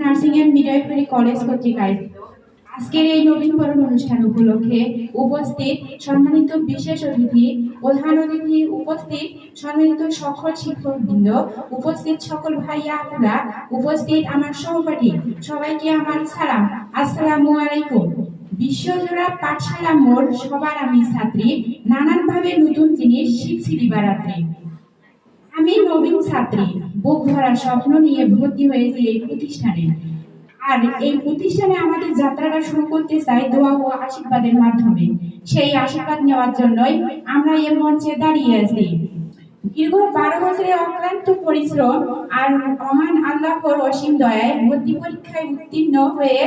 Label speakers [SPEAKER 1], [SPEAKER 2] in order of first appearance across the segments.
[SPEAKER 1] Nursing and midwifery college কর্তৃক আয়োজিত আজকের এই নবীনবরণ অনুষ্ঠান উপলক্ষে উপস্থিত সম্মানিত বিশেষ অতিথি, প্রধান অতিথি, উপস্থিত সম্মানিত সকল শিক্ষকবৃন্দ, উপস্থিত সকল ভাইয়া আপুরা, উপস্থিত আমার সহপাঠী, সবাইকে আমার সালাম, আসসালামু আলাইকুম। বিশ্বজোড়া পাঠশালা মোড় সবার আমি ছাত্রী, নানানভাবে নতুন জিনিস শিখছি দিবারাত্রি। আমি নবীন ছাত্রী, বুক ভরা স্বপ্ন নিয়ে ভর্তি হয়েছি এই প্রতিষ্ঠানে। আর এই প্রতিষ্ঠানে আমাদের যাত্রাটা শুরু করতে চাই দোয়া ও আশীর্বাদের মাধ্যমে। সেই আশীর্বাদ নেওয়ার জন্যই আমরা এই মঞ্চে দাঁড়িয়ে আছি। দীর্ঘ 12 বছরের অক্লান্ত পরিশ্রম আর মহান আল্লাহর অসীম দয়ায় ভর্তি পরীক্ষায় উত্তীর্ণ হয়ে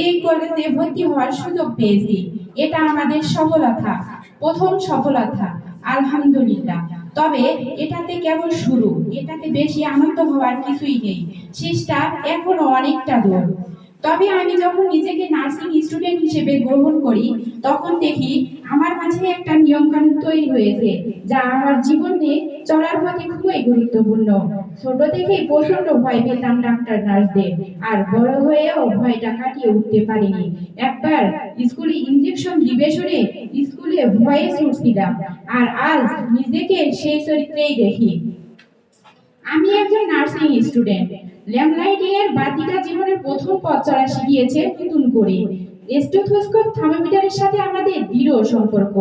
[SPEAKER 1] এই কলেজে ভর্তি হওয়ার সুযোগ পেয়েছি। এটা আমাদের সফলতা, প্রথম সফলতা, আলহামদুলিল্লাহ। তবে এটাতে কেবল শুরু, এটাতে বেশি আনন্দ হওয়ার কিছুই নেই, শেষটা এখনো অনেকটা দূর। তবে আমি যখন নিজেকে নার্সিং স্টুডেন্ট হিসেবে গ্রহণ করি, তখন দেখি আমার মাঝে একটা নিয়ম কানুন তৈরি হয়েছে, যা আমার জীবনে চলার পথে খুবই গুরুত্বপূর্ণ। ছোট থেকেই প্রচন্ড ভয় পেতাম ডাক্তার নার্সদের, আর বড় হয়েও ভয়টা কাটিয়ে উঠতে পারিনি। একবার স্কুলে ইনজেকশন দিবে শুনে স্কুলে ভয়ে ছুটছিলাম, আর আজ নিজেকে সেই চরিত্রেই দেখি। আমি একজন নার্সিং স্টুডেন্ট। ল্যাম্পলাইটিং এর বাতিটা জীবনের প্রথম পথ চলা শিখিয়েছে নতুন করে। স্টেথোস্কোপ থার্মোমিটারের সাথে আমাদের দৃঢ় সম্পর্ক।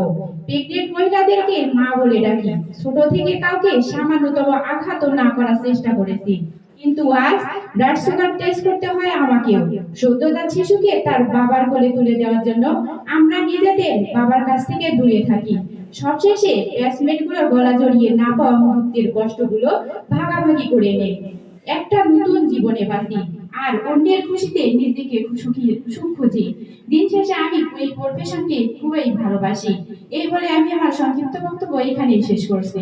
[SPEAKER 1] প্রেগনেন্ট মহিলাদেরকে মা বলে ডাকি। ছোট থেকে কাউকে সামান্যতম আঘাতও না করার চেষ্টা করেছি, কিন্তু আজ ব্লাড সুগার টেস্ট করতে হয় আমাকেও। সদ্যজাত শিশুকে তার বাবার কোলে তুলে দেওয়ার জন্য আমরা নিজেদের বাবার কাছ থেকে দূরে থাকি। সবশেষে প্যাসমেটগুলোর গলা জড়িয়ে না পাওয়া মুহূর্তের কষ্টগুলো ভাগাভাগি করে নেই। একটা নতুন জীবনে বাঁচি আর অন্যের খুশিতে নিজেকে সুখ খুঁজি। দিন শেষে আমি এই প্রফেশনকে খুবই ভালোবাসি। এই বলে আমি আমার সংক্ষিপ্ত বক্তব্য এখানেই শেষ করছি।